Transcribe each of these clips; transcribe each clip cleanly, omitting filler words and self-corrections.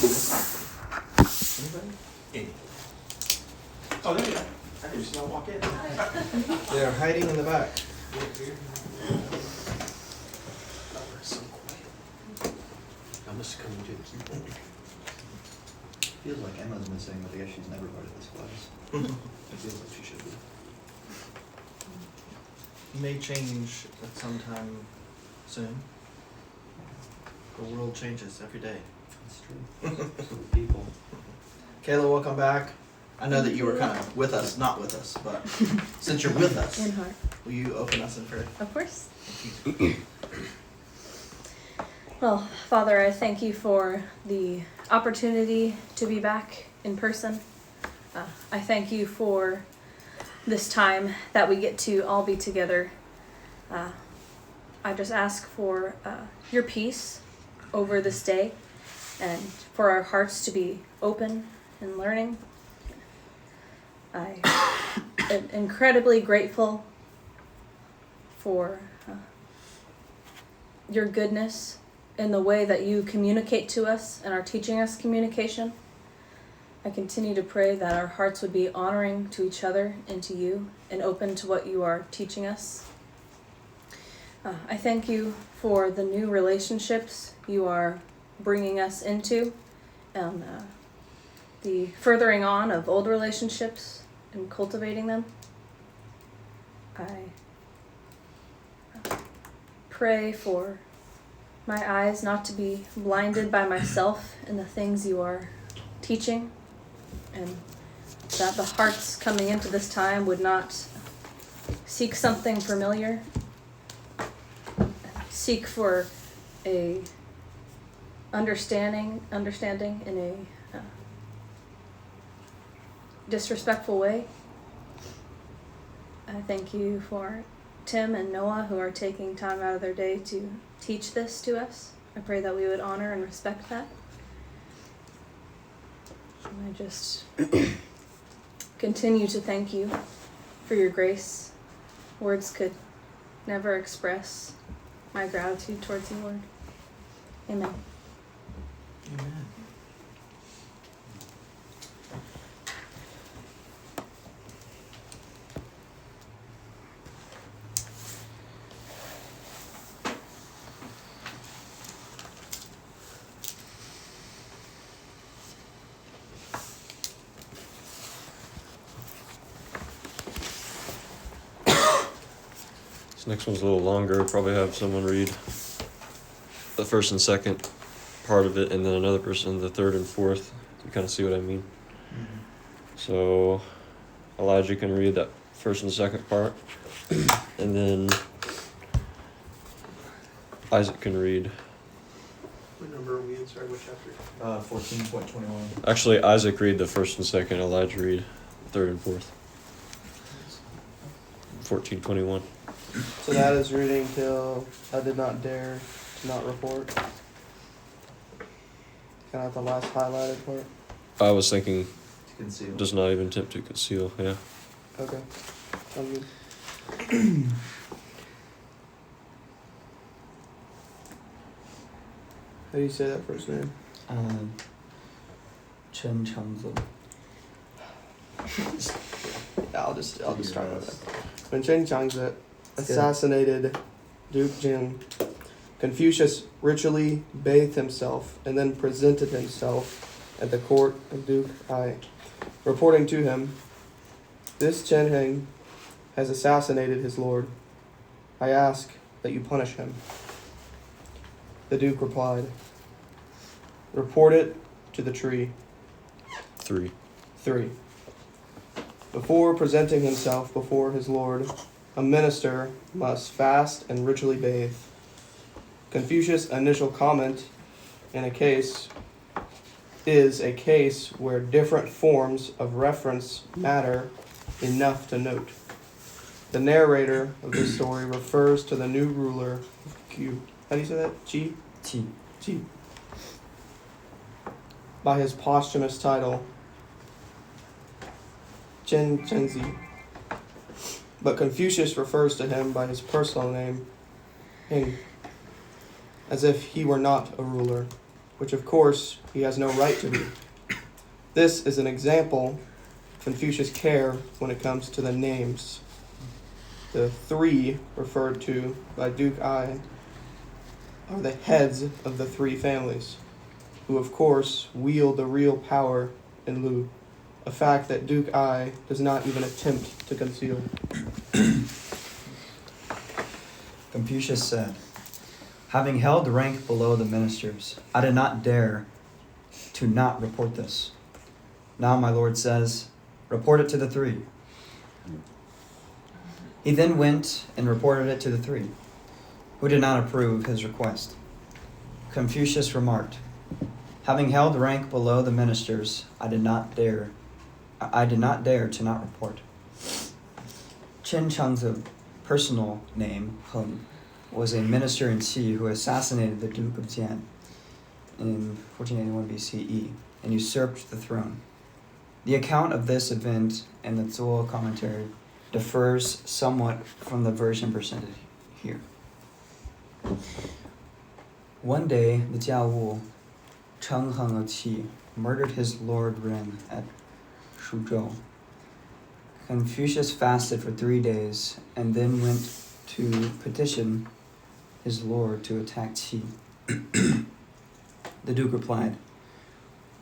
Anybody? Any? Oh, there you are. I just now walk in. They're hiding in the back. So quiet. I must come into the keyboard. Feels like Emma's missing, but I guess she's never part of this class. It feels like she should be. May change at some time soon. The world changes every day. That's true. So do people. Kayla, welcome back. I know that you were kind of with us, not with us, but since you're with us, In heart. will you open us in prayer? Of course. Thank you. Well, Father, I thank you for the opportunity to be back in person. I thank you for this time that we get to all be together. I just ask for your peace over this day and for our hearts to be open and learning. I am incredibly grateful for your goodness in the way that you communicate to us and are teaching us communication. I continue to pray that our hearts would be honoring to each other and to you and open to what you are teaching us. I thank you for the new relationships you are bringing us into and the furthering on of old relationships and cultivating them. I pray for my eyes not to be blinded by myself and the things you are teaching, and that the hearts coming into this time would not seek something familiar, seek for a understanding in a disrespectful way. I thank you for Tim and Noah who are taking time out of their day to teach this to us. I pray that we would honor and respect that. And I just continue to thank you for your grace. Words could never express my gratitude towards you, Lord. Amen. Amen. This next one's a little longer. Probably have someone read the first and second part of it, and then another person the third and fourth. You kind of see what I mean. Mm-hmm. So Elijah can read that first and second part, and then Isaac can read. What number are we in? Sorry, what chapter? 14.21. Actually, Isaac read the first and second. Elijah read third and fourth. 14:21. So that is reading till I did not dare to not report. Kind of the last highlighted part. I was thinking, To conceal. does not even attempt to conceal. Yeah. Okay. Sounds good. How do you say that first name? Chen Changzi. Yeah, I'll just start with that. When Chen Changzi assassinated Duke Jin, Confucius ritually bathed himself and then presented himself at the court of Duke Ai, reporting to him, "This Chen Heng has assassinated his lord. I ask that you punish him." The Duke replied, "Report it to the tree." 3. 3. Before presenting himself before his lord, a minister must fast and ritually bathe. Confucius' initial comment in a case is a case where different forms of reference matter enough to note. The narrator of this story refers to the new ruler of Q. How do you say that? Qi? By his posthumous title, Chen Chengzi. But Confucius refers to him by his personal name, Heng, as if he were not a ruler, which of course he has no right to be. This is an example of Confucius' care when it comes to the names. The three referred to by Duke Ai are the heads of the three families, who of course wield the real power in Lu, a fact that Duke Ai does not even attempt to conceal. Confucius said, having held rank below the ministers, I did not dare to not report this. Now my lord says, report it to the three. He then went and reported it to the three, who did not approve his request. Confucius remarked, having held rank below the ministers, I did not dare to not report. Chen Cheng's personal name, Heng, was a minister in Qi who assassinated the Duke of Jian in 1481 BCE and usurped the throne. The account of this event in the Zuo commentary differs somewhat from the version presented here. One day, the Jiawu, Cheng Heng of Qi, murdered his lord Ren at Shuzhou. Confucius fasted for 3 days and then went to petition his lord to attack Qi. The Duke replied,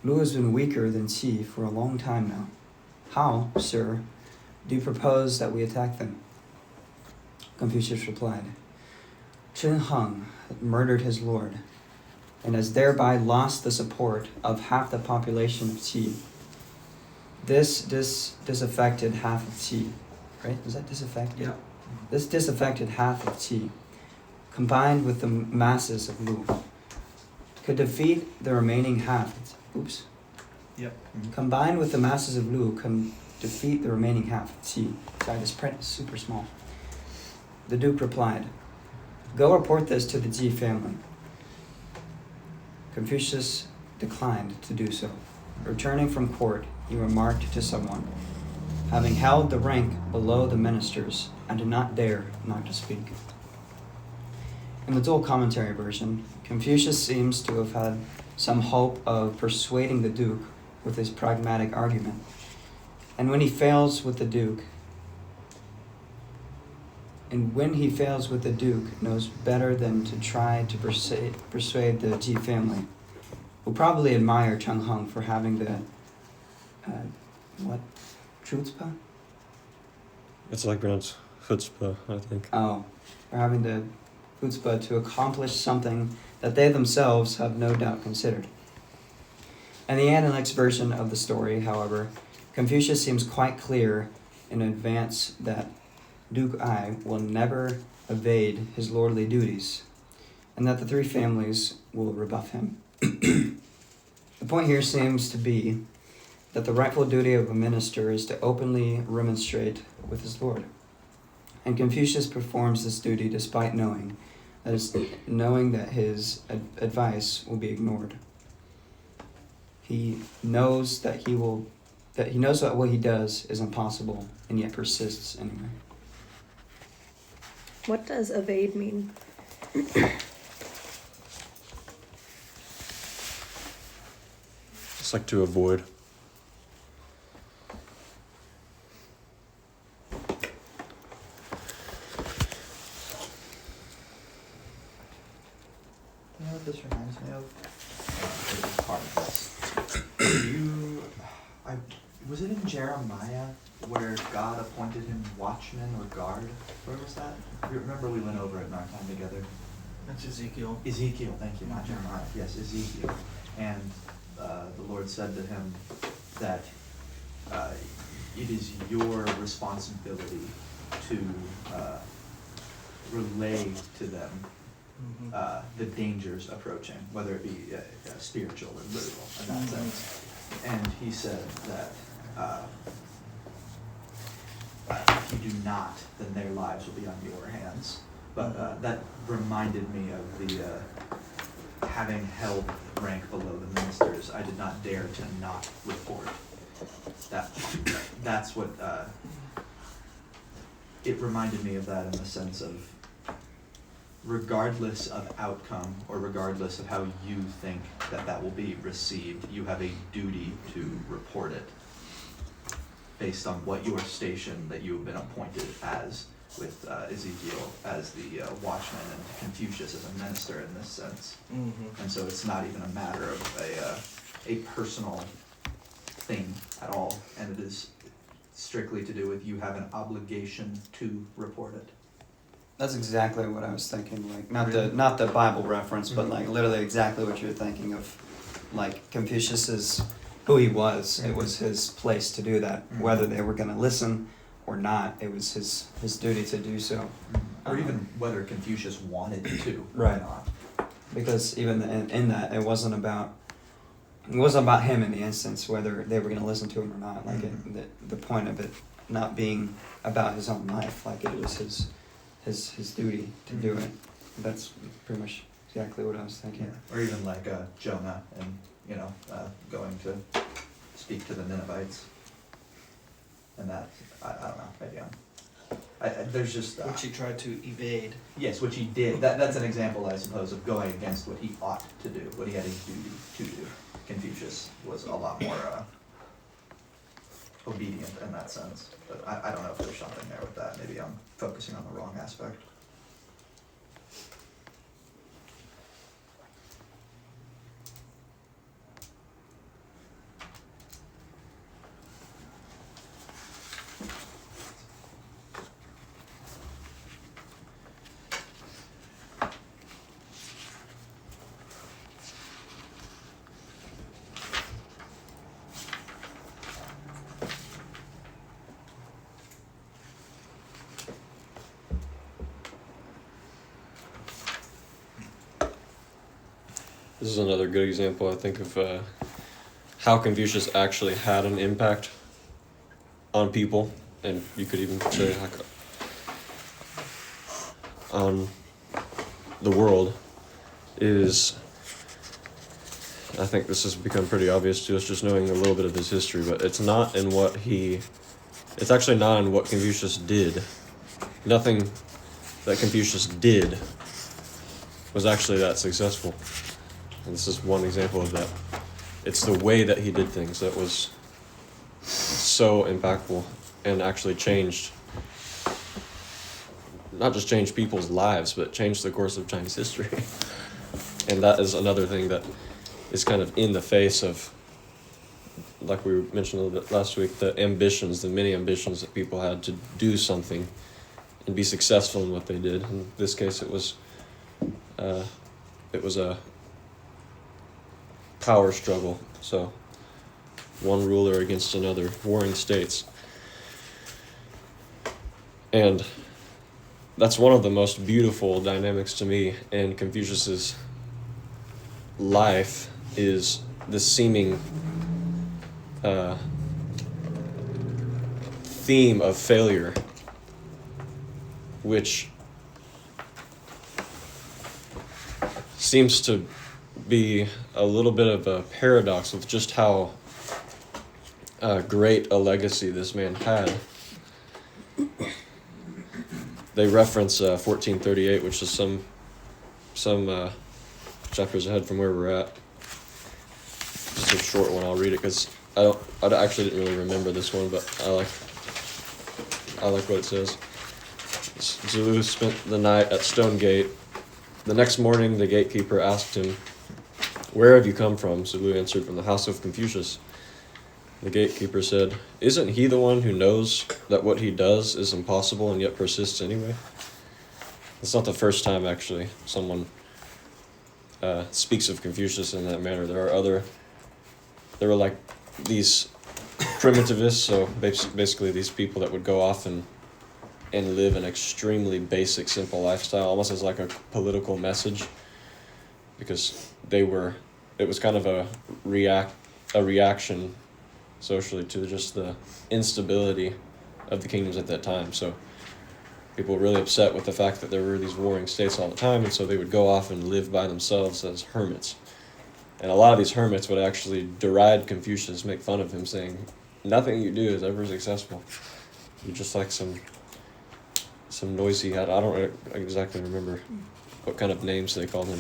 Lu has been weaker than Qi for a long time now. How, sir, do you propose that we attack them? Confucius replied, Chen Heng murdered his lord and has thereby lost the support of half the population of Qi. This disaffected half of Qi, right? Was that disaffected? Yeah. This disaffected half of Qi, combined with the masses of Lu, could defeat the remaining half. Oops. Yep. Combined with the masses of Lu, can defeat the remaining half of Qi. Sorry, this print is super small. The Duke replied, go report this to the Ji family. Confucius declined to do so. Returning from court, he remarked to someone, having held the rank below the ministers, I did not dare not to speak. In the Zuo commentary version, Confucius seems to have had some hope of persuading the Duke with his pragmatic argument. And when he fails with the Duke, knows better than to try to persuade the Ji family, who probably admire Cheng Heng for having the, chutzpah? It's like pronounced chutzpah, I think. Oh, for having the chutzpah to accomplish something that they themselves have no doubt considered. In the Analects version of the story, however, Confucius seems quite clear in advance that Duke Ai will never evade his lordly duties, and that the three families will rebuff him. The point here seems to be that the rightful duty of a minister is to openly remonstrate with his lord. And Confucius performs this duty despite knowing that his advice will be ignored. He knows that what he does is impossible, and yet persists anyway. What does evade mean? It's like to avoid. You know what this reminds me of? It's part of this. Was it in Jeremiah where God appointed him watchman or guard? Where was that? Remember we went over it in our time together? That's Ezekiel. Ezekiel, thank you, not Jeremiah. Yes, Ezekiel. And the Lord said to him that it is your responsibility to relay to them the dangers approaching, whether it be spiritual or literal in that sense. And he said that if you do not, then their lives will be on your hands. But that reminded me of the having held rank below the ministers, I did not dare to not report. That's what it reminded me of that in the sense of regardless of outcome or regardless of how you think that that will be received, you have a duty to report it based on what your station that you have been appointed as, with Ezekiel as the watchman and Confucius as a minister in this sense. Mm-hmm. And so it's not even a matter of a personal thing at all, and it is strictly to do with you have an obligation to report it. That's exactly what I was thinking. Like Really? not the Bible reference, but Mhm. like literally exactly what you're thinking of. Like Confucius is who he was. It was his place to do that. Mhm. Whether they were going to listen or not, it was his duty to do so. Or even whether Confucius wanted to Right. or not. Because even in that, it wasn't about him in the instance whether they were going to listen to him or not. Like Mhm. the point of it not being about his own life, like it was his duty to do it. That's pretty much exactly what I was thinking. Yeah. Or even like Jonah and, going to speak to the Ninevites. And that, I don't know, maybe there's just... Which he tried to evade. Yes, which he did. That's an example, I suppose, of going against what he ought to do, what he had a duty to do. Confucius was a lot more obedient in that sense. But I don't know if there's something there with that. Maybe I'm focusing on the wrong aspect. This is another good example, I think, of how Confucius actually had an impact on people, and you could even say like on the world. Is I think this has become pretty obvious to us just knowing a little bit of his history, but it's actually not in what Confucius did. Nothing that Confucius did was actually that successful. And this is one example of that. It's the way that he did things that was so impactful and actually changed, not just changed people's lives, but changed the course of Chinese history. And that is another thing that is kind of in the face of, like we mentioned a little bit last week, the many ambitions that people had to do something and be successful in what they did. In this case, it was a power struggle. So one ruler against another, warring states. And that's one of the most beautiful dynamics to me in Confucius's life, is the seeming theme of failure, which seems to be a little bit of a paradox with just how great a legacy this man had. They reference 1438, which is some chapters ahead from where we're at. Just a short one. I'll read it because I actually didn't really remember this one, but I like what it says. Zulu spent the night at Stone Gate. The next morning, the gatekeeper asked him, "Where have you come from?" Zulu answered, "From the house of Confucius." The gatekeeper said, "Isn't he the one who knows that what he does is impossible and yet persists anyway?" It's not the first time, actually, someone speaks of Confucius in that manner. There were like these primitivists, so basically these people that would go off and live an extremely basic, simple lifestyle, almost as like a political message, because it was kind of a reaction socially to just the instability of the kingdoms at that time. So people were really upset with the fact that there were these warring states all the time, and so they would go off and live by themselves as hermits. And a lot of these hermits would actually deride Confucius, make fun of him, saying, "Nothing you do is ever successful. You're just like some noisy," I don't exactly remember what kind of names they called him.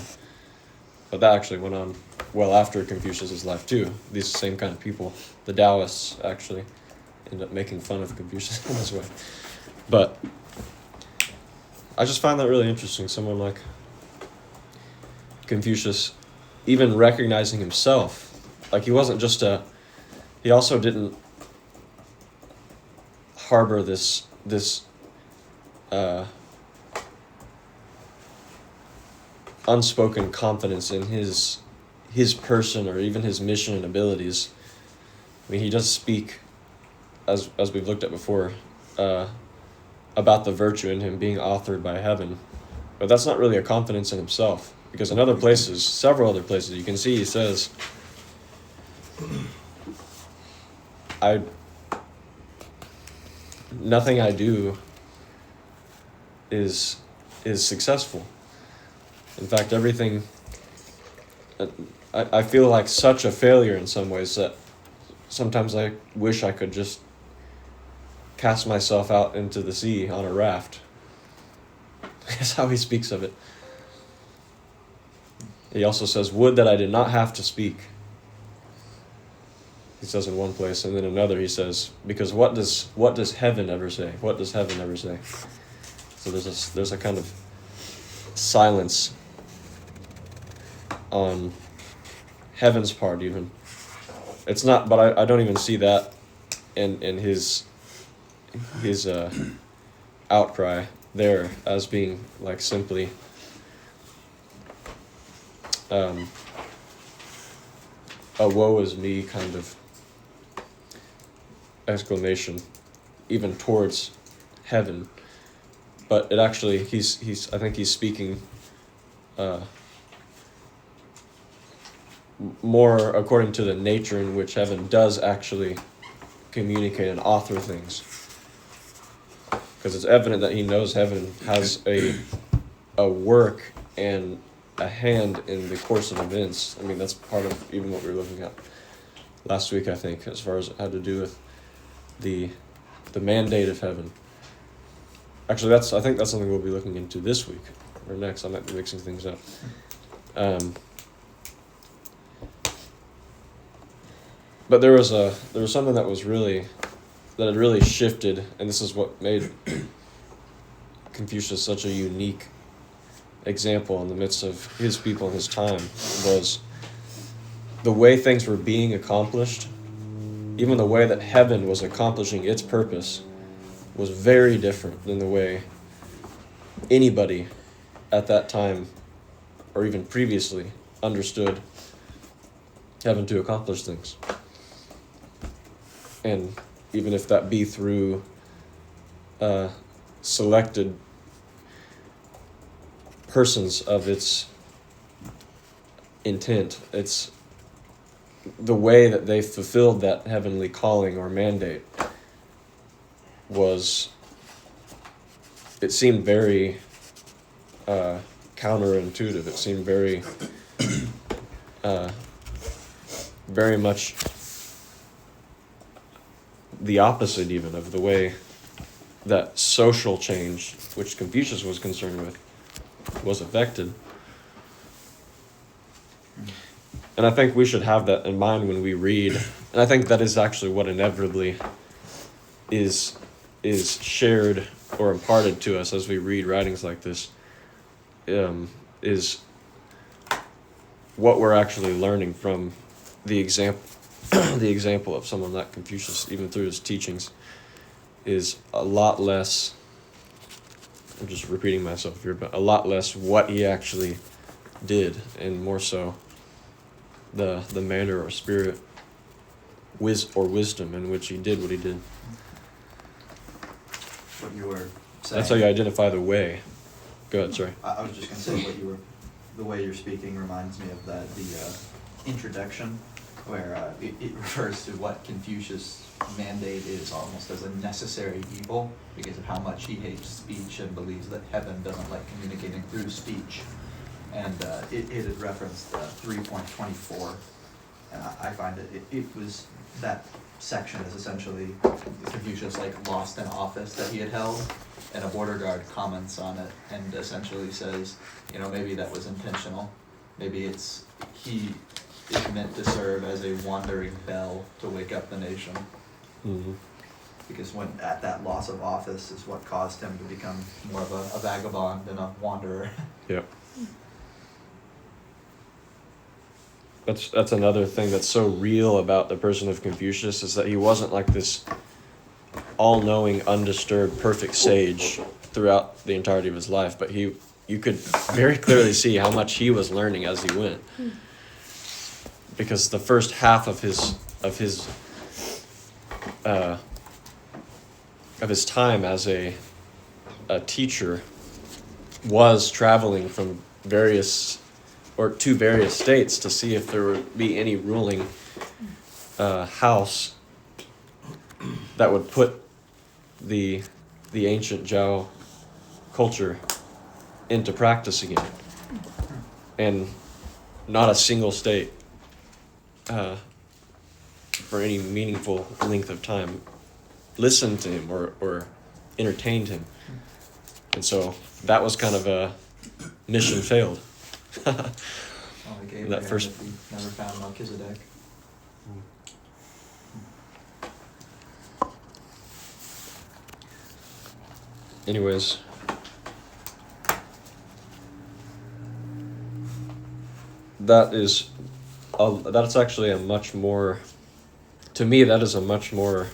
But that actually went on well after Confucius's life too. These same kind of people, the Taoists, actually end up making fun of Confucius in this way. But I just find that really interesting. Someone like Confucius, even recognizing himself, like he wasn't just he also didn't harbor this unspoken confidence in his person or even his mission and abilities. I mean, he does speak, as we've looked at before, about the virtue in him being authored by heaven, but that's not really a confidence in himself, because in other places, several other places, you can see he says, nothing I do is successful. In fact, everything, I feel like such a failure in some ways that sometimes I wish I could just cast myself out into the sea on a raft. That's how he speaks of it. He also says, would that I did not have to speak. He says in one place, and then another he says, because what does heaven ever say? What does heaven ever say? So there's a kind of silence on heaven's part even. It's not, but I don't even see that in his outcry there as being like simply a woe is me kind of exclamation even towards heaven, but it actually I think he's speaking more according to the nature in which heaven does actually communicate and author things, because it's evident that he knows heaven has a work and a hand in the course of events. I mean, that's part of even what we were looking at last week, I think, as far as it had to do with the mandate of heaven. Actually, I think that's something we'll be looking into this week or next. I might be mixing things up. But there was something that had really shifted, and this is what made Confucius such a unique example in the midst of his people and his time, was the way things were being accomplished. Even the way that heaven was accomplishing its purpose was very different than the way anybody at that time or even previously understood heaven to accomplish things. And even if that be through selected persons of its intent, it's the way that they fulfilled that heavenly calling or mandate it seemed very counterintuitive. It seemed very very much the opposite even of the way that social change, which Confucius was concerned with, was affected. And I think we should have that in mind when we read. And I think that is actually what inevitably is shared or imparted to us as we read writings like this, is what we're actually learning from the example of someone like Confucius, even through his teachings, is a lot less, I'm just repeating myself here, but a lot less what he actually did, and more so the manner or spirit wisdom in which he did what he did. What you were saying. That's how you identify the way. Go ahead, sorry. I was just going to say the way you're speaking reminds me of the introduction, where it refers to what Confucius' mandate is almost as a necessary evil because of how much he hates speech and believes that heaven doesn't like communicating through speech. And it had referenced 3.24 And I find it was, that section is essentially Confucius like lost an office that he had held, and a border guard comments on it and essentially says, you know, maybe that was intentional. Maybe he is meant to serve as a wandering bell to wake up the nation. Mm-hmm. Because when at that loss of office is what caused him to become more of a vagabond and a wanderer. Yep. That's another thing that's so real about the person of Confucius, is that he wasn't like this all-knowing, undisturbed, perfect sage throughout the entirety of his life, but you could very clearly see how much he was learning as he went. Because the first half of his time as a teacher was traveling from to various states to see if there would be any ruling house that would put the ancient Zhao culture into practice again. And not a single state for any meaningful length of time listened to him or entertained him. And so that was kind of a mission failed. Like Abraham, That first- if he never found Melchizedek. Anyways, that's actually a much more, to me, that is a much more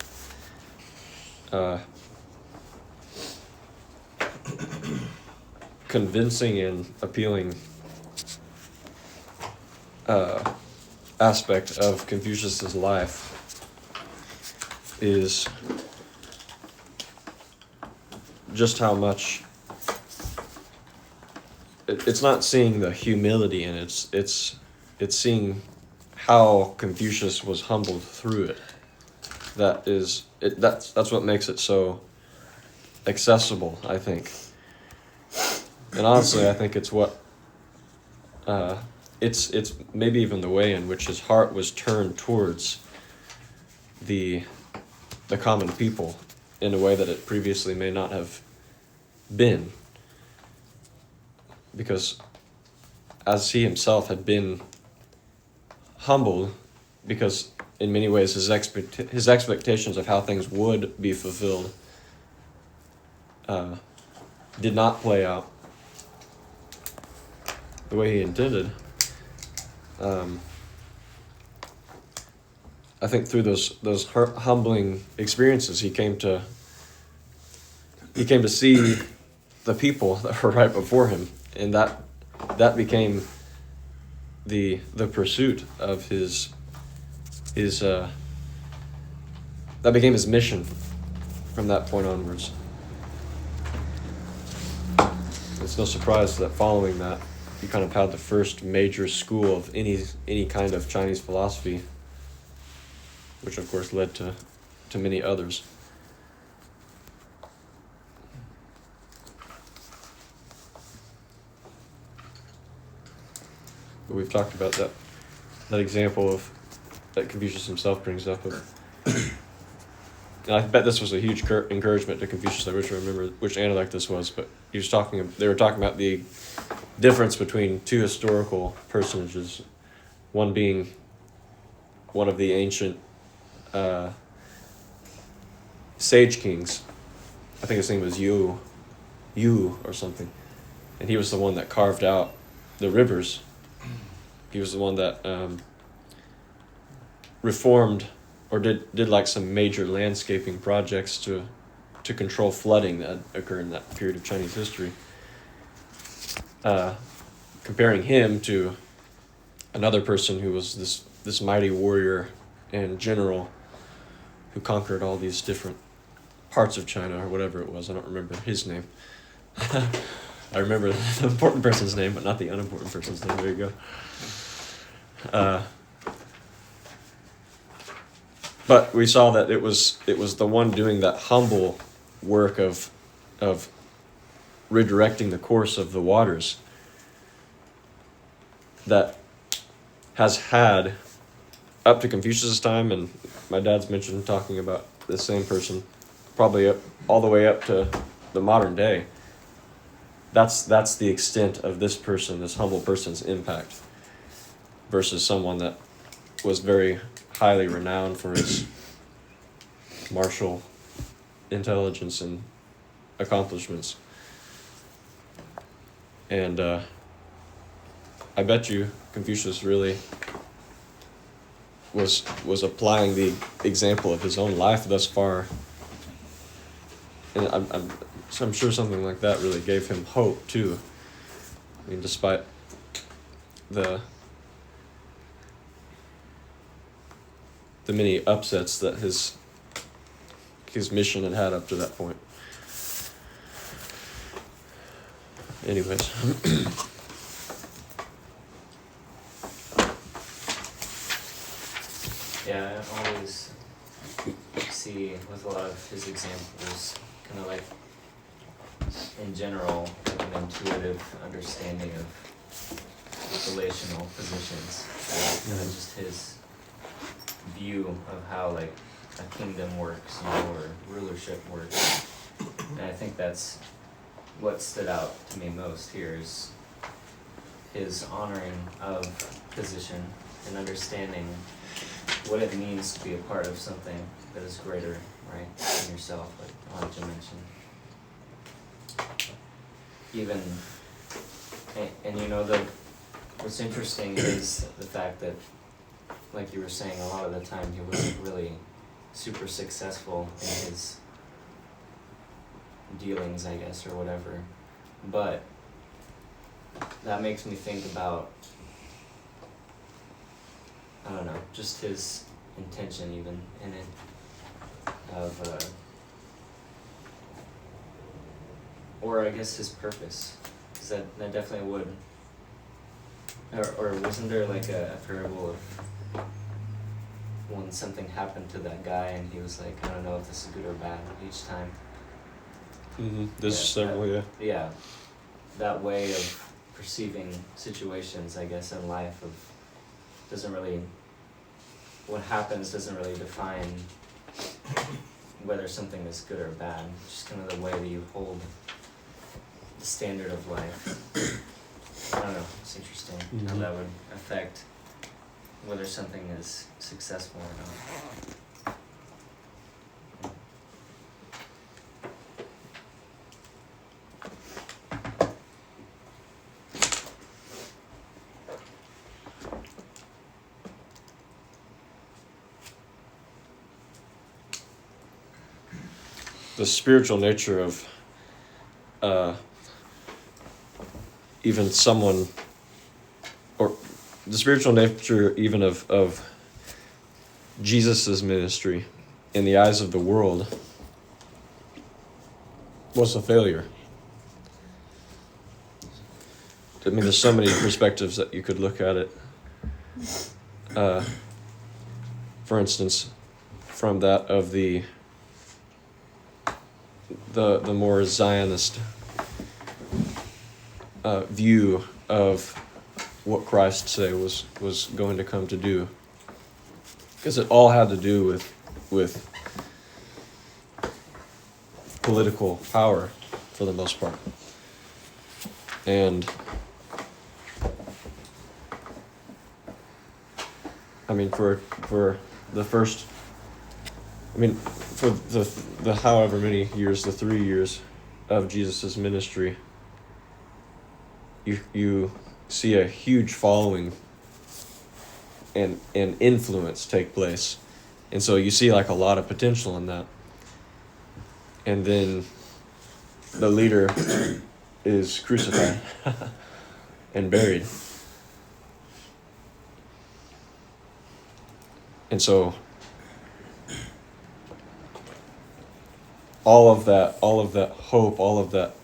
convincing and appealing aspect of Confucius's life, is just how much it's not seeing the humility in it, it's seeing how Confucius was humbled through it. That's what makes it so accessible, I think. And honestly, I think it's what it's maybe even the way in which his heart was turned towards the common people in a way that it previously may not have been. Because as he himself had been humbled, because in many ways his expectations of how things would be fulfilled did not play out the way he intended. I think through those humbling experiences, he came to see the people that were right before him, and that became the pursuit of his that became his mission from that point onwards. It's no surprise that following that, you kind of had the first major school of any kind of Chinese philosophy, which of course led to many others. But we've talked about that example that Confucius himself brings up of, and I bet this was a huge encouragement to Confucius. I wish I remember which Analect this was, but they were talking about the difference between two historical personages, one being one of the ancient sage kings. I think his name was Yu or something, and he was the one that carved out the rivers. He was the one that reformed or did like some major landscaping projects to control flooding that occurred in that period of Chinese history. Comparing him to another person who was this mighty warrior and general who conquered all these different parts of China or whatever it was. I don't remember his name. I remember the important person's name, but not the unimportant person's name. There you go. But we saw that it was the one doing that humble work of redirecting the course of the waters that has had up to Confucius' time, and my dad's mentioned talking about the same person, probably all the way up to the modern day. That's the extent of this person, this humble person's impact, versus someone that was very highly renowned for his martial intelligence and accomplishments. And I bet you Confucius really was applying the example of his own life thus far, and I'm sure something like that really gave him hope too. I mean, despite the many upsets that his mission had up to that point. Anyways. Yeah, I always see with a lot of his examples, kind of like, in general, like an intuitive understanding of relational positions. Kind of just his view of how, like, a kingdom works, you know, or rulership works. And I think that's what stood out to me most here is his honoring of position and understanding what it means to be a part of something that is greater, right, than yourself, like Elijah mentioned. Even, and you know, what's interesting is the fact that, like you were saying, a lot of the time he wasn't really super successful in his dealings, I guess, or whatever. But that makes me think about, I don't know, just his intention even in it, of, or I guess his purpose, because that definitely would, or wasn't there like a parable of when something happened to that guy and he was like, I don't know if this is good or bad each time. There's several, yeah. Yeah, that way of perceiving situations, I guess, in life of doesn't really, what happens doesn't really define whether something is good or bad. Just kind of the way that you hold the standard of life. I don't know, it's interesting how that would affect whether something is successful or not. The spiritual nature of even someone, or the spiritual nature even of Jesus's ministry in the eyes of the world was a failure. I mean, there's so many perspectives that you could look at it. For instance, from that of the more Zionist view of what Christ say was going to come to do, because it all had to do with political power for the most part. And I mean, for the first, I mean, for the however many years, the 3 years of Jesus's ministry, you see a huge following and influence take place. And so you see like a lot of potential in that. And then the leader is crucified and buried. And so all of that hope, all of that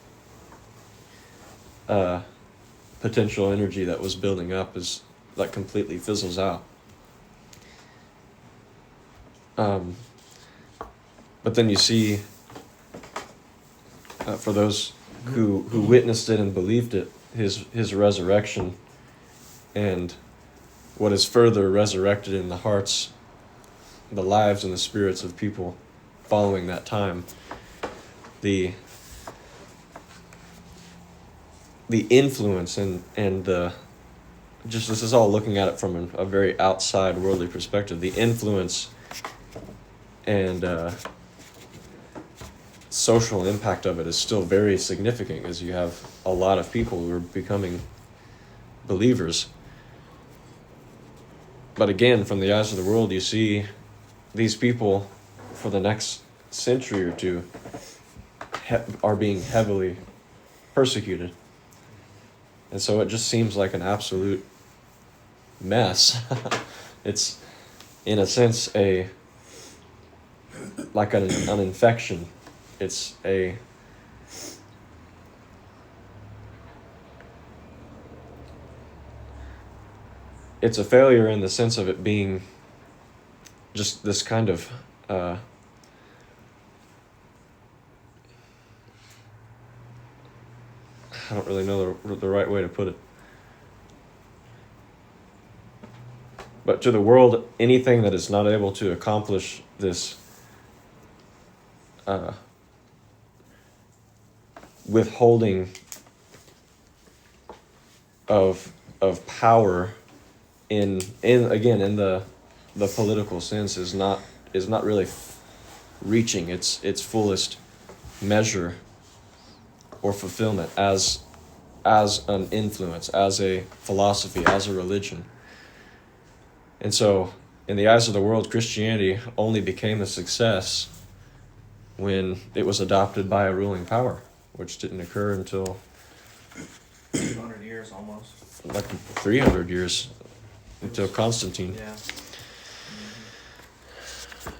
potential energy that was building up is like completely fizzles out. But then you see, for those who witnessed it and believed it, his resurrection and what is further resurrected in the hearts, the lives and the spirits of people following that time. The influence and the, just this is all looking at it from a very outside worldly perspective, the influence and social impact of it is still very significant, because you have a lot of people who are becoming believers. But again, from the eyes of the world, you see these people for the next century or two are being heavily persecuted. And so it just seems like an absolute mess. It's, in a sense, like an infection. It's a failure in the sense of it being just this kind of I don't really know the right way to put it. But to the world, anything that is not able to accomplish this withholding of power in the political sense is not really reaching its fullest measure or fulfillment as an influence, as a philosophy, as a religion. And so, in the eyes of the world, Christianity only became a success when it was adopted by a ruling power, which didn't occur until 200 years almost. like 300 years, until Constantine. Yeah.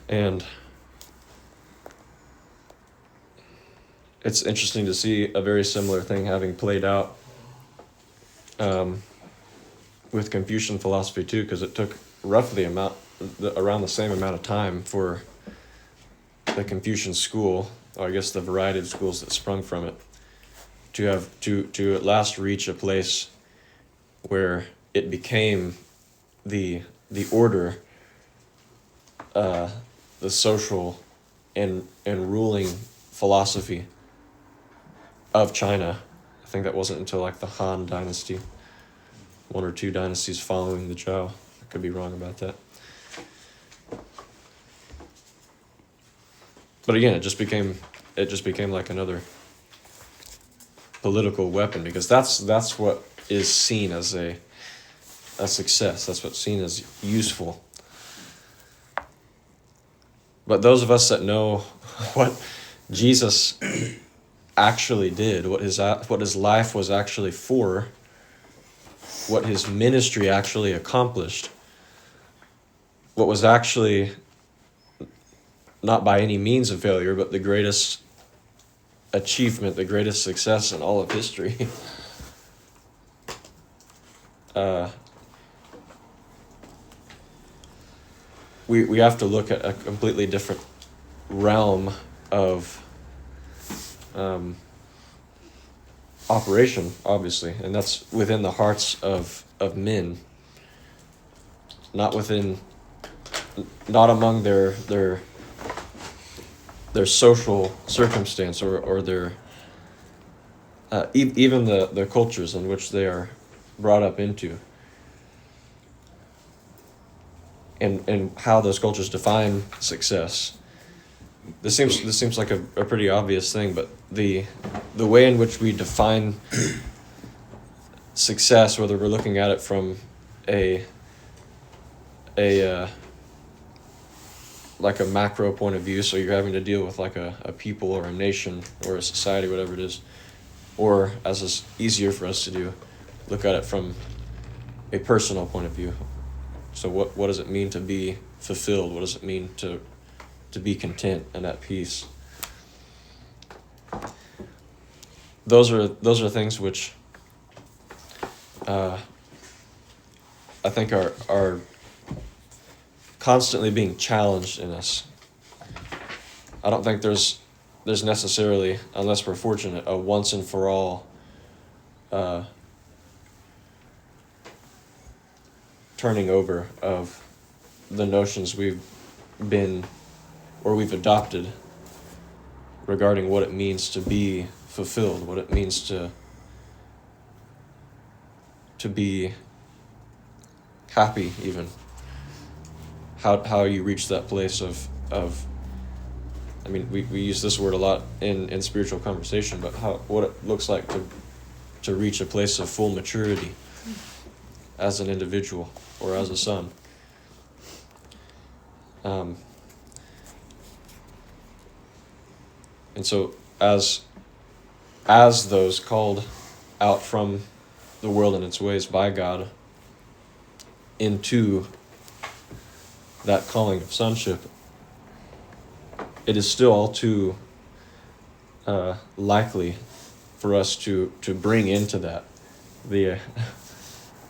And it's interesting to see a very similar thing having played out with Confucian philosophy too, because it took roughly around the same amount of time for the Confucian school, or I guess the variety of schools that sprung from it, to at last reach a place where it became the order, the social and ruling philosophy of China. I think that wasn't until like the Han Dynasty, one or two dynasties following the Zhou. I could be wrong about that. But again, it just became like another political weapon, because that's what is seen as a success. That's what's seen as useful. But those of us that know what Jesus actually did, what his life was actually for, what his ministry actually accomplished, what was actually not by any means a failure, but the greatest achievement, the greatest success in all of history. We have to look at a completely different realm of operation, obviously, and that's within the hearts of men, not among their social circumstance or their even the cultures in which they are brought up into, and how those cultures define success. This seems like a pretty obvious thing, but the way in which we define success, whether we're looking at it from a like a macro point of view, so you're having to deal with like a people or a nation or a society, whatever it is, or, as is easier for us to do, look at it from a personal point of view. So what does it mean to be fulfilled? What does it mean to be content and at peace? Those are things which I think are constantly being challenged in us. I don't think there's necessarily, unless we're fortunate, a once and for all turning over of the notions we've adopted regarding what it means to be fulfilled, what it means to be happy, even how you reach that place of I mean, we use this word a lot in spiritual conversation, but what it looks like to reach a place of full maturity as an individual or as a son. And so as those called out from the world and its ways by God into that calling of sonship, it is still all too likely for us to bring into that the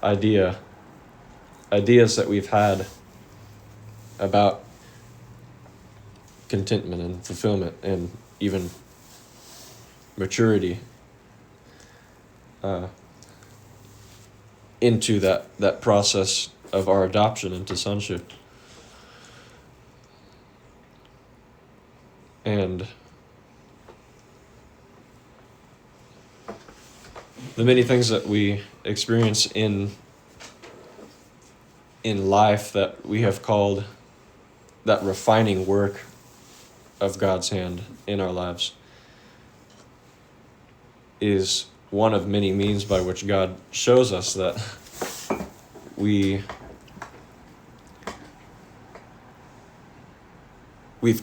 ideas that we've had about contentment and fulfillment and even maturity into that process of our adoption into sonship. And the many things that we experience in life that we have called that refining work of God's hand in our lives is one of many means by which God shows us that we've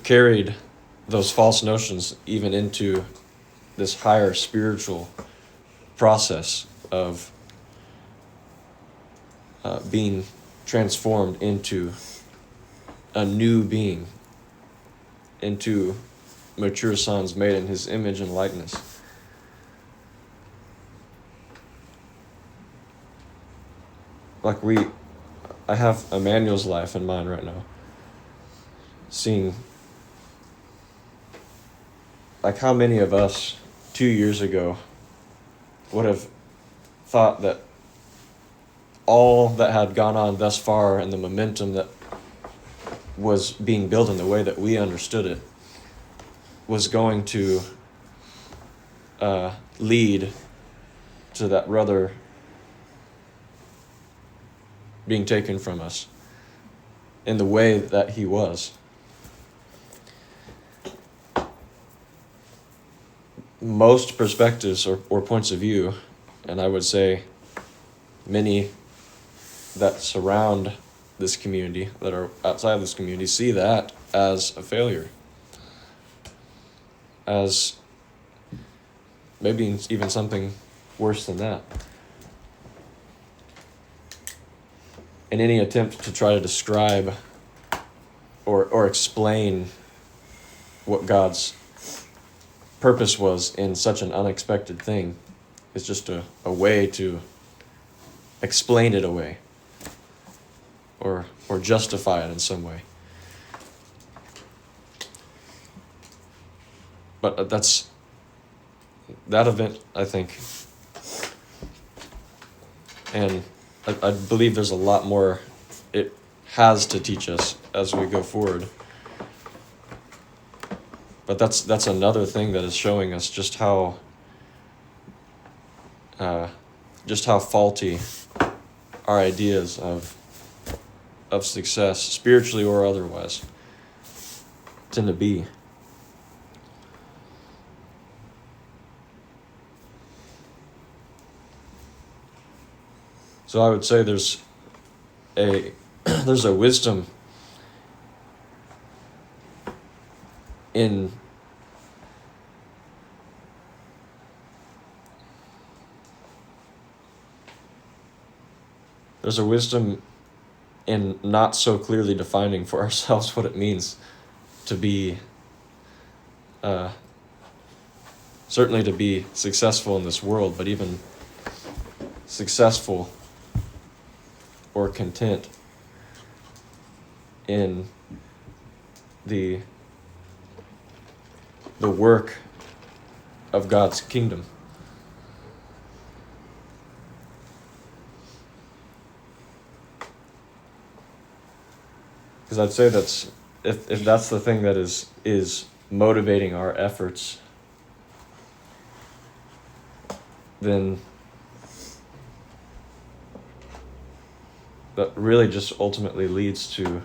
carried those false notions even into this higher spiritual process of being transformed into a new being, into mature sons made in his image and likeness. Like I have Emmanuel's life in mind right now. Seeing like how many of us 2 years ago would have thought that all that had gone on thus far and the momentum that was being built in the way that we understood it was going to lead to that brother being taken from us in the way that he was. Most perspectives or points of view, and I would say many that surround this community, that are outside of this community, see that as a failure. As maybe even something worse than that. In any attempt to try to describe or explain what God's purpose was in such an unexpected thing is just a way to explain it away or justify it in some way. But that event, I think, and I believe there's a lot more it has to teach us as we go forward. But that's another thing that is showing us just how faulty our ideas of success, spiritually or otherwise, tend to be. So I would say there's a wisdom in not so clearly defining for ourselves what it means to be certainly to be successful in this world, but even successful or content in the work of God's kingdom. because I'd say that's if that's the thing that is motivating our efforts, then that really just ultimately leads to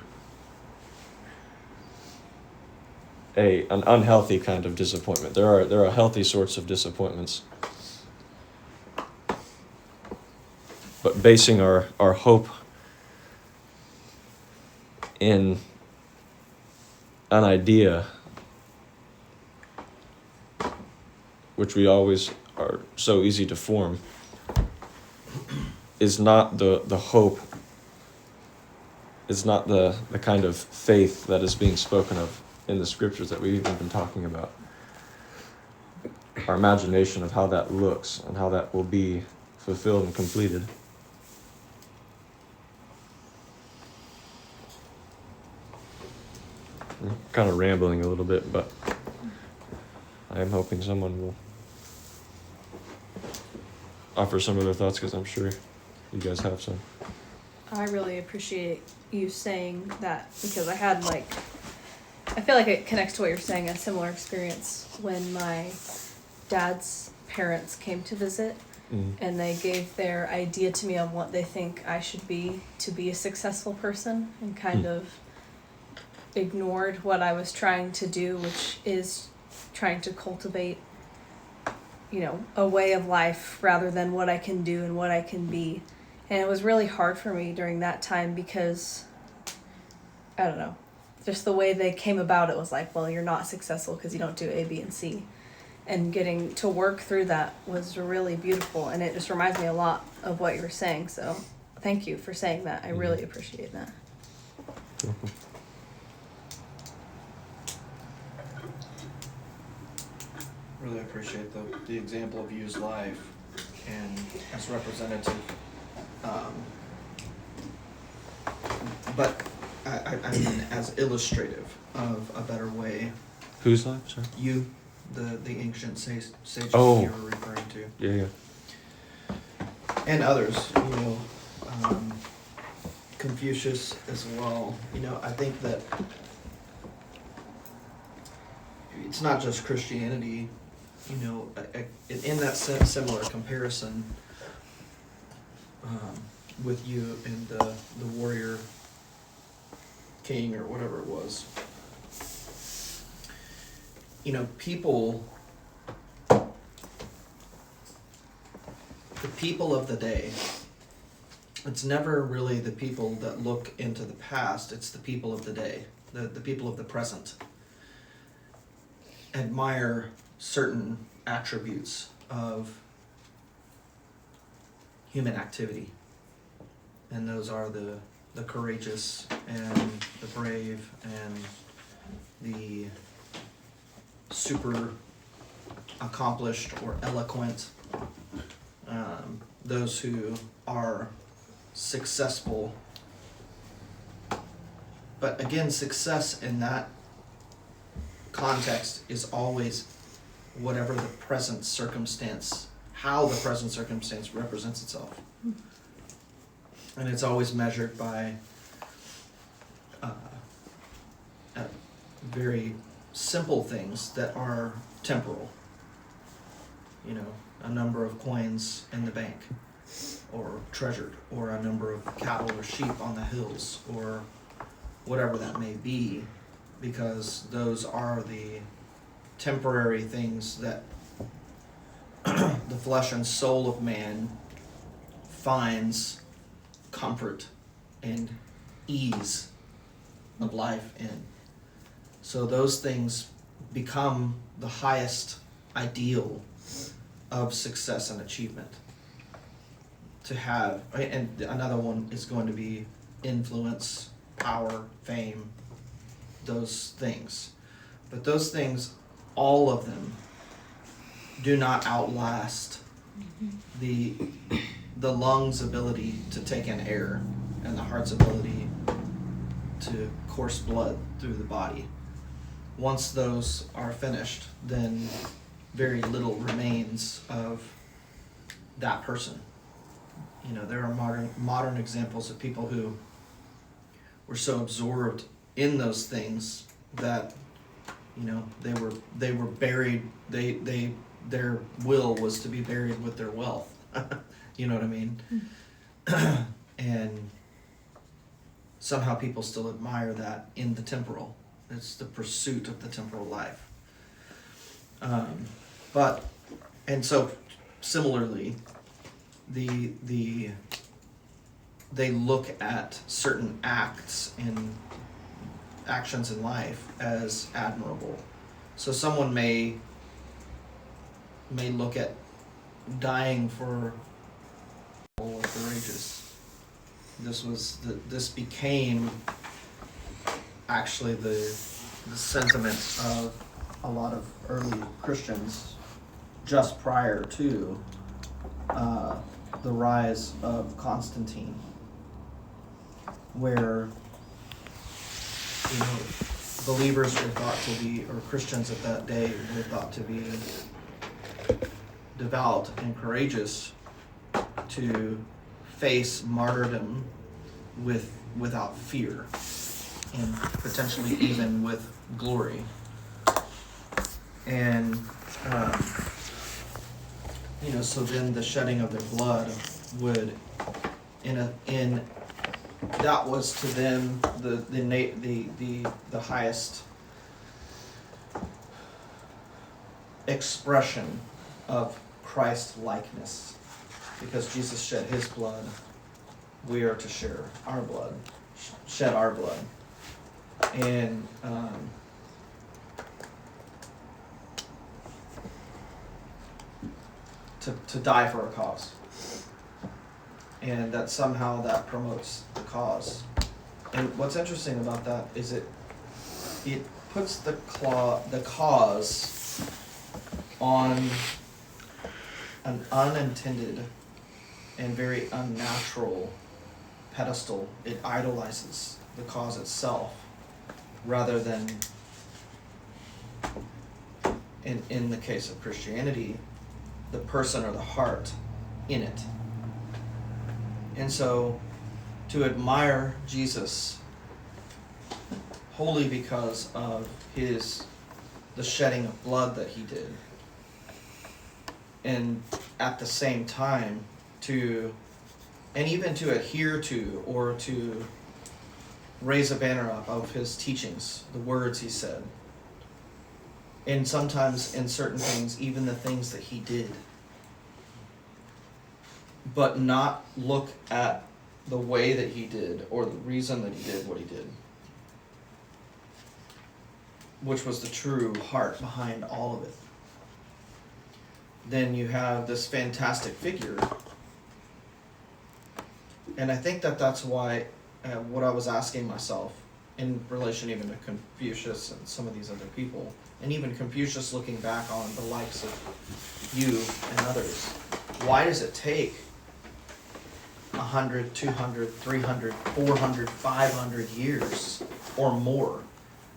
an unhealthy kind of disappointment. There are healthy sorts of disappointments, but basing our hope in an idea, which we always are so easy to form, is not the hope, is not the kind of faith that is being spoken of in the scriptures that we've even been talking about. Our imagination of how that looks and how that will be fulfilled and completed. I'm kind of rambling a little bit, but I am hoping someone will offer some of their thoughts, because I'm sure you guys have some. I really appreciate you saying that, because I feel like it connects to what you're saying, a similar experience when my dad's parents came to visit, and they gave their idea to me of what they think I should be to be a successful person, and kind of ignored what I was trying to do, which is trying to cultivate, a way of life rather than what I can do and what I can be. And it was really hard for me during that time because, I don't know, just the way they came about it was like, well, you're not successful because you don't do A, B, and C. And getting to work through that was really beautiful, and it just reminds me a lot of what you were saying. So thank you for saying that. I really appreciate that. Really appreciate the example of Yu's life and as representative. But I mean as illustrative of a better way. Whose life, sorry? You, the ancient sage Oh. you were referring to. Yeah. And others, Confucius as well. I think that it's not just Christianity, in that similar comparison with you and the warrior king or whatever it was. People, the people of the day, it's never really the people that look into the past, it's the people of the day, the people of the present. Admire certain attributes of human activity. And those are the courageous and the brave and the super accomplished or eloquent, those who are successful. But again, success in that context is always whatever the present circumstance, how the present circumstance represents itself. And it's always measured by very simple things that are temporal. A number of coins in the bank, or treasured, or a number of cattle or sheep on the hills, or whatever that may be, because those are the temporary things that the flesh and soul of man finds comfort and ease of life in. So those things become the highest ideal of success and achievement. To have, and another one is going to be influence, power, fame, those things. But those things, all of them, do not outlast the lungs' ability to take in air and the heart's ability to course blood through the body. Once those are finished, then very little remains of that person. There are modern examples of people who were so absorbed in those things that, they were buried. Their will was to be buried with their wealth. You know what I mean? And somehow people still admire that in the temporal. It's the pursuit of the temporal life. And so similarly, they look at certain actions in life as admirable. So someone may look at dying for courageous. This became actually the sentiment of a lot of early Christians just prior to the rise of Constantine, where believers were thought to be, or Christians at that day were thought to be devout and courageous to face martyrdom without fear, and potentially even with glory. And so then the shedding of their blood would, that was to them the highest expression of Christ likeness, because Jesus shed his blood. We are to share our blood, shed our blood, and to die for a cause, and that somehow that promotes the cause. And what's interesting about that is it puts the cause on an unintended and very unnatural pedestal. It idolizes the cause itself rather than, in the case of Christianity, the person or the heart in it. And so to admire Jesus wholly because of the shedding of blood that he did, and at the same time even to adhere to or to raise a banner up of his teachings, the words he said, and sometimes in certain things, even the things that he did, but not look at the way that he did or the reason that he did what he did, which was the true heart behind all of it. Then you have this fantastic figure. And I think that's why what I was asking myself in relation even to Confucius and some of these other people, and even Confucius looking back on the likes of you and others, why does it take 100, 200, 300, 400, 500 years or more?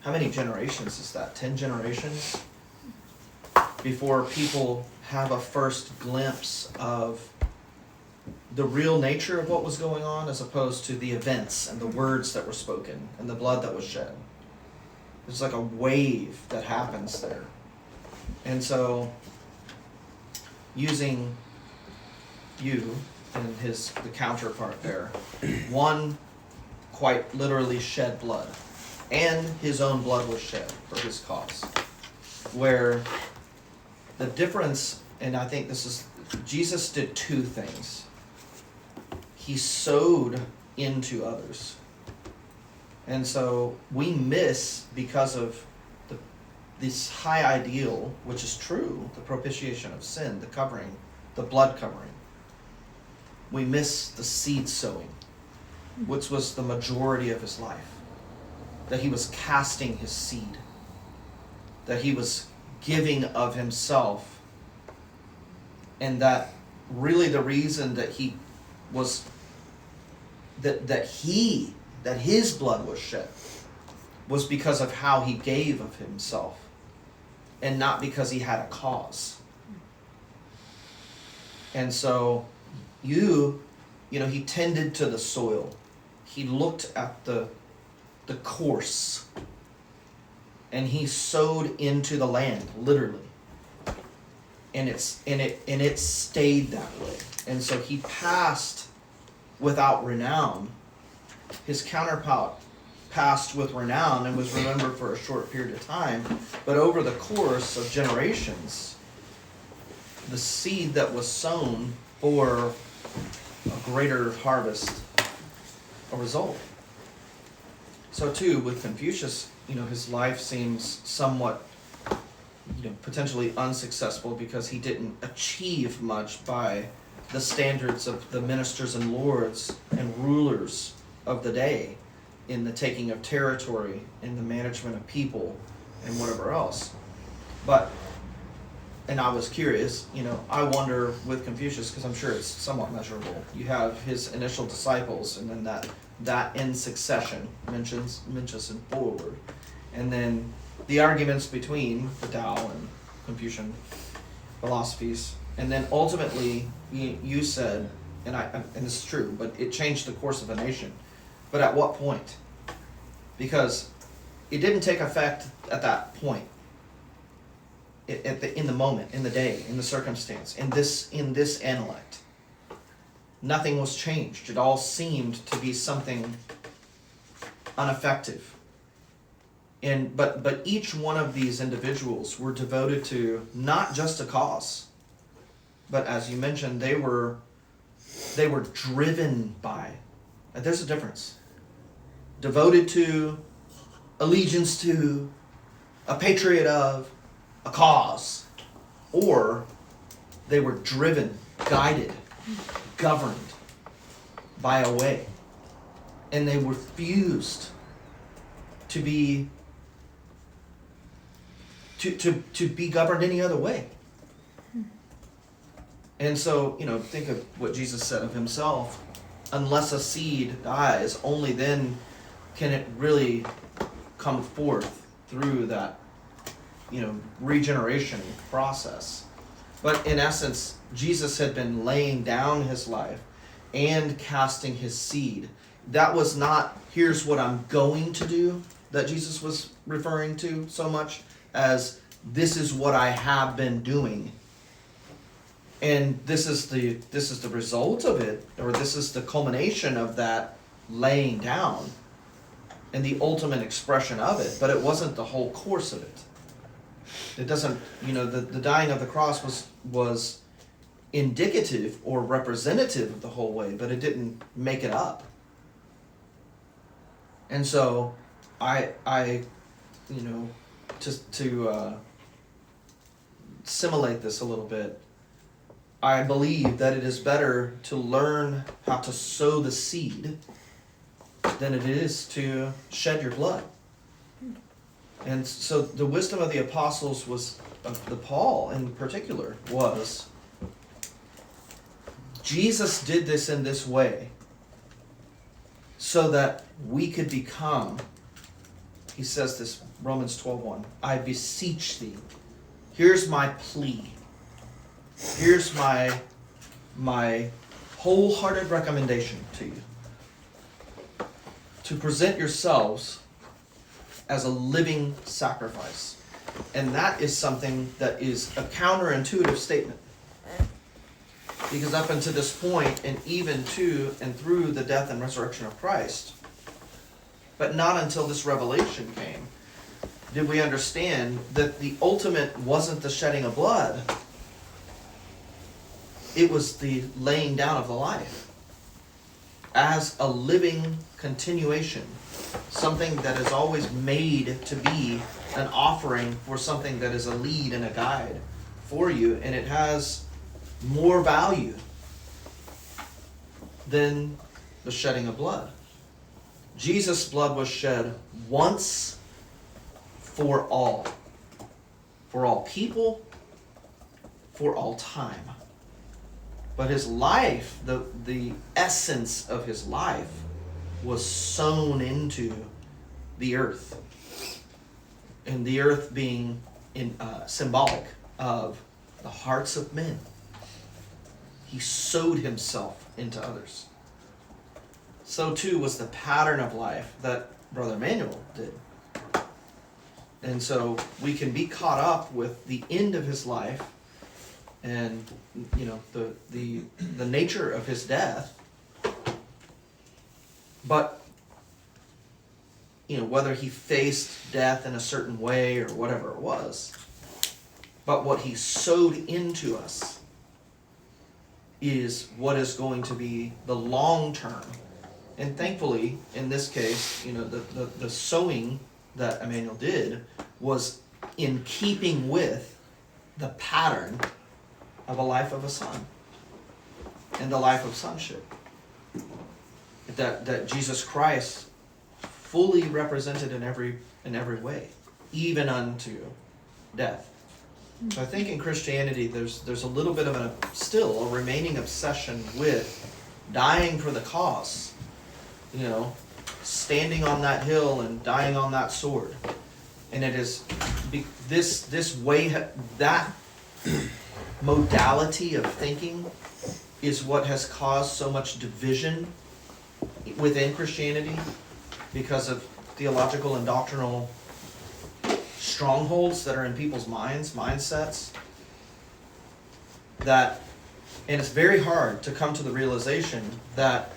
How many generations is that? 10 generations? Before people have a first glimpse of the real nature of what was going on, as opposed to the events and the words that were spoken and the blood that was shed. It's like a wave that happens there. And so, using you and the counterpart there, one quite literally shed blood, and his own blood was shed for his cause. Where the difference, and I think Jesus did two things. He sowed into others. And so we miss, because of this high ideal, which is true, the propitiation of sin, the covering, the blood covering. We miss the seed sowing, which was the majority of his life. That he was casting his seed. That he was giving of himself. And that really the reason that he was that his blood was shed was because of how he gave of himself, and not because he had a cause. And so he tended to the soil. He looked at the the course. And he sowed into the land, literally. And it stayed that way. And so he passed without renown. His counterpart passed with renown and was remembered for a short period of time. But over the course of generations, the seed that was sown bore a greater harvest, a result. So too, with Confucius, his life seems somewhat, potentially unsuccessful because he didn't achieve much by the standards of the ministers and lords and rulers of the day in the taking of territory, in the management of people, and whatever else. And I was curious, I wonder with Confucius, because I'm sure it's somewhat measurable. You have his initial disciples, and then that in succession mentions and forward. And then the arguments between the Tao and Confucian philosophies. And then ultimately, you said, and this is true, but it changed the course of a nation. But at what point? Because it didn't take effect at that point. In the moment, in the day, in the circumstance, in this Analect. Nothing was changed. It all seemed to be something ineffective. But each one of these individuals were devoted to not just a cause, but as you mentioned, they were driven by. There's a difference. Devoted to, allegiance to, a patriot of, a cause, or they were driven, guided, governed by a way, and they refused to be governed any other way. And so, think of what Jesus said of himself: unless a seed dies, only then can it really come forth through that regeneration process. But in essence, Jesus had been laying down his life and casting his seed. That was not, here's what I'm going to do, that Jesus was referring to so much as, this is what I have been doing. And this is the result of it, or this is the culmination of that laying down and the ultimate expression of it, but it wasn't the whole course of it. It doesn't, the dying of the cross was indicative or representative of the whole way, but it didn't make it up. And so I to simulate this a little bit, I believe that it is better to learn how to sow the seed than it is to shed your blood. And so the wisdom of the apostles of the Paul in particular, was Jesus did this in this way so that we could become, he says this, Romans 12:1, I beseech thee. Here's my plea. Here's my wholehearted recommendation to you. To present yourselves as a living sacrifice. And that is something that is a counterintuitive statement. Because up until this point, and even to and through the death and resurrection of Christ, but not until this revelation came, did we understand that the ultimate wasn't the shedding of blood, it was the laying down of the life as a living continuation, something that is always made to be an offering for something that is a lead and a guide for you, and it has more value than the shedding of blood. Jesus' blood was shed once for all people, for all time. But his life, the essence of his life, was sown into the earth. And the earth being symbolic of the hearts of men. He sowed himself into others. So too was the pattern of life that Brother Emmanuel did. And so we can be caught up with the end of his life and, you know, the nature of his death. But, you know, whether he faced death in a certain way or whatever it was, but what he sowed into us is what is going to be the long term. And thankfully, in this case, you know, the sowing that Emmanuel did was in keeping with the pattern of a life of a son and the life of sonship that Jesus Christ fully represented in every way, even unto death. So I think in Christianity there's a little bit of still a remaining obsession with dying for the cause, you know, standing on that hill and dying on that sword. And it is this way, that modality of thinking is what has caused so much division within Christianity because of theological and doctrinal strongholds that are in people's mindsets. And it's very hard to come to the realization that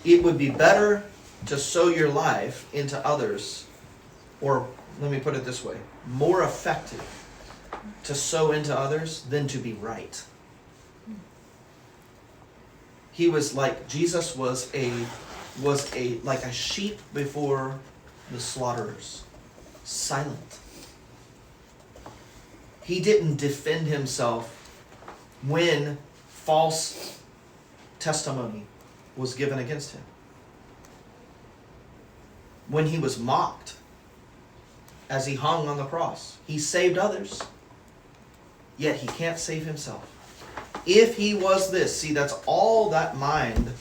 it would be better to sow your life into others, or let me put it this way, more effective to sow into others than to be right. He was like, Jesus was like a sheep before the slaughterers, silent. He didn't defend himself when false testimony was given against him. When he was mocked as he hung on the cross, he saved others, yet he can't save himself. If he was this, see, that's all that mind,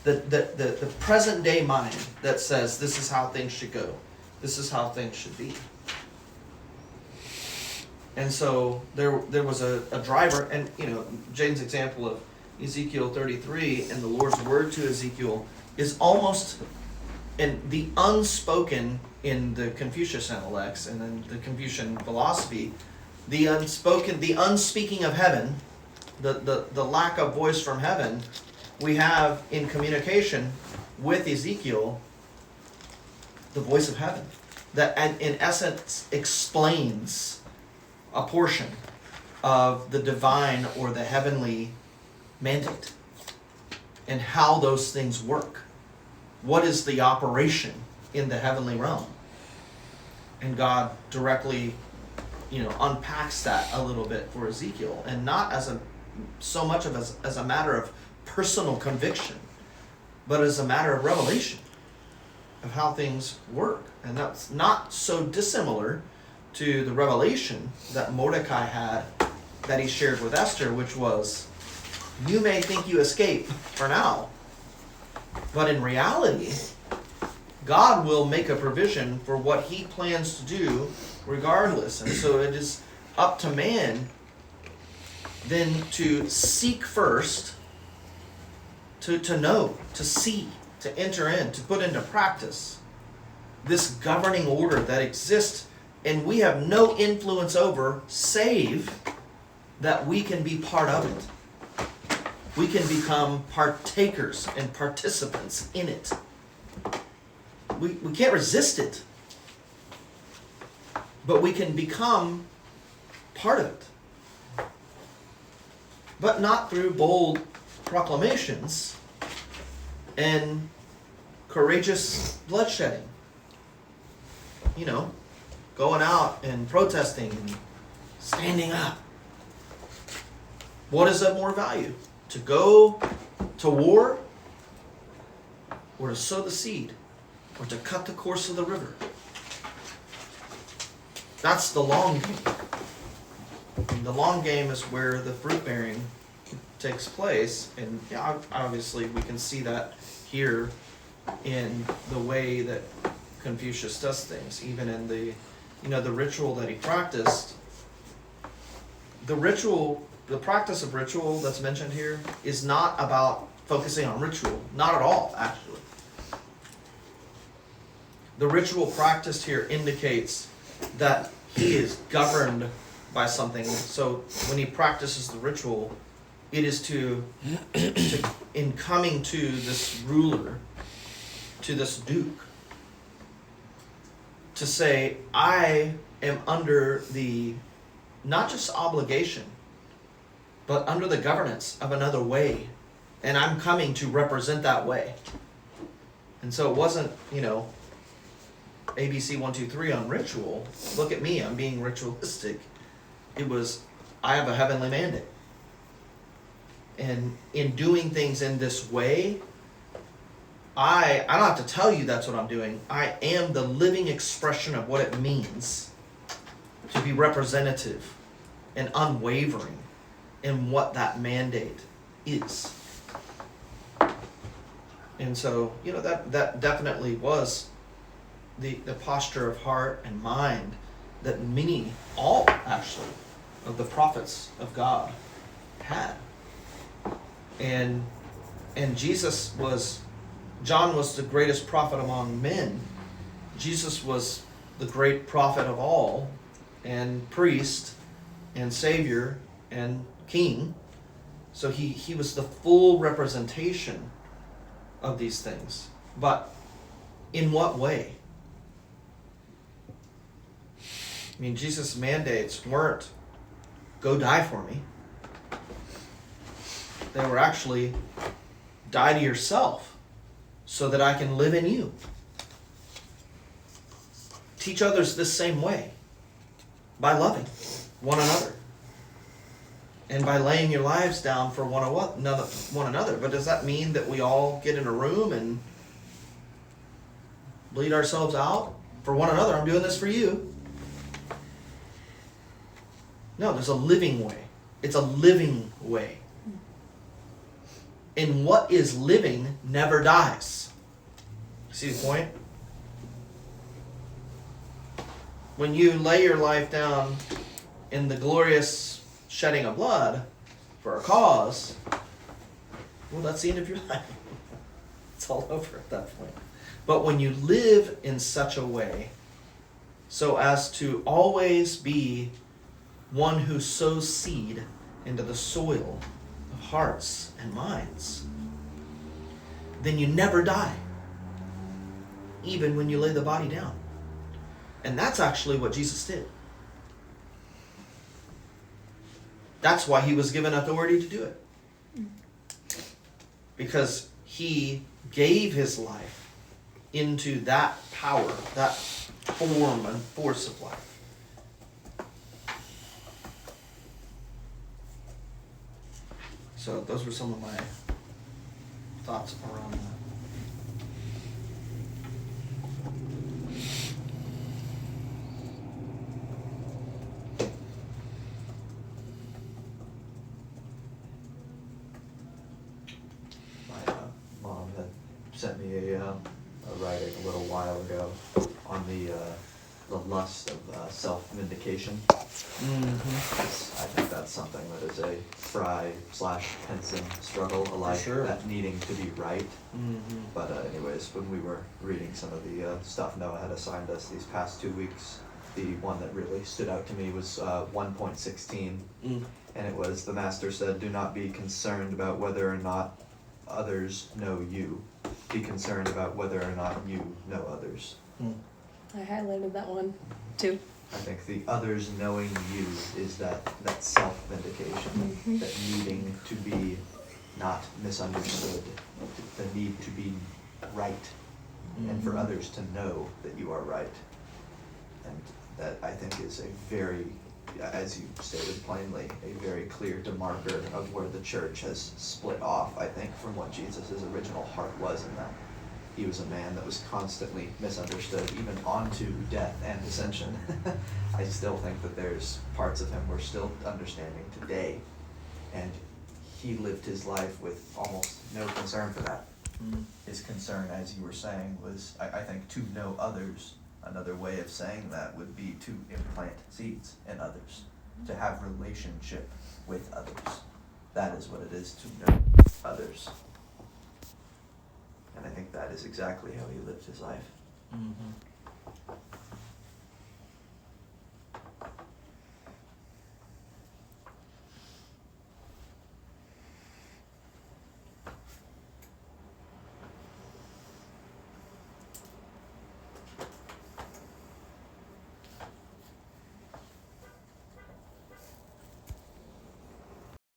the present day mind that says this is how things should go, this is how things should be. And so there was a driver, and you know, Jane's example of Ezekiel 33 and the Lord's word to Ezekiel is almost, and the unspoken in the Confucius Analects and then the Confucian philosophy, the unspeaking of heaven, the lack of voice from heaven, we have in communication with Ezekiel the voice of heaven that in essence explains a portion of the divine or the heavenly mandate and how those things work. What is the operation in the heavenly realm? And God directly, you know, unpacks that a little bit for Ezekiel, and not so much as a matter of personal conviction, but as a matter of revelation of how things work. And that's not so dissimilar to the revelation that Mordecai had that he shared with Esther, which was, you may think you escape for now, but in reality, God will make a provision for what he plans to do regardless. And so it is up to man then to seek first, to know, to see, to enter in, to put into practice this governing order that exists and we have no influence over, save that we can be part of it. We can become partakers and participants in it. We can't resist it, but we can become part of it. But not through bold proclamations and courageous bloodshedding. You know, going out and protesting and standing up. What is of more value? To go to war, or to sow the seed, or to cut the course of the river? That's the long game. And the long game is where the fruit bearing takes place, and yeah, obviously we can see that here in the way that Confucius does things, even in the ritual that he practiced. The practice of ritual that's mentioned here is not about focusing on ritual, not at all, actually. The ritual practiced here indicates that he is governed by something. So when he practices the ritual, it is to in coming to this ruler, to this duke, to say, I am under the, not just obligation, but under the governance of another way. And I'm coming to represent that way. And so it wasn't, ABC 1, 2, 3 on ritual. Look at me, I'm being ritualistic. It was, I have a heavenly mandate. And in doing things in this way, I don't have to tell you that's what I'm doing. I am the living expression of what it means to be representative and unwavering in what that mandate is. And so, that definitely was the posture of heart and mind that all actually, of the prophets of God had. And John was the greatest prophet among men. Jesus was the great prophet of all, and priest, and savior, and king. So he was the full representation of these things. But in what way? I mean, Jesus' mandates weren't, go die for me. They were actually, die to yourself so that I can live in you. Teach others this same way, by loving one another and by laying your lives down for one another. But does that mean that we all get in a room and bleed ourselves out for one another? I'm doing this for you. No, there's a living way. It's a living way. And what is living never dies. See the point? When you lay your life down in the glorious shedding of blood for a cause, well, that's the end of your life. It's all over at that point. But when you live in such a way so as to always be one who sows seed into the soil of hearts and minds, then you never die, even when you lay the body down. And that's actually what Jesus did. That's why he was given authority to do it. Because he gave his life into that power, that form and force of life. So those were some of my thoughts around that. My mom had sent me a writing a little while ago on the lust of self-vindication. I think that's something that is a Fry/Henson struggle alike, Sure. that needing to be right. But anyways, when we were reading some of the stuff Noah had assigned us these past 2 weeks, the one that really stood out to me was 1.16. And it was, the master said, do not be concerned about whether or not others know you. Be concerned about whether or not you know others. I highlighted that one too. I think the others knowing you is that self-vindication, that needing to be not misunderstood, the need to be right, and for others to know that you are right. And that, I think, is a very, as you stated plainly, a very clear demarker of where the church has split off, I think, from what Jesus' original heart was in that. He was a man that was constantly misunderstood, even onto death and ascension. I still think that there's parts of him we're still understanding today. And he lived his life with almost no concern for that. His concern, as you were saying, was, I think, to know others. Another way of saying that would be to implant seeds in others, to have relationship with others. That is what it is to know others. And I think that is exactly how he lived his life.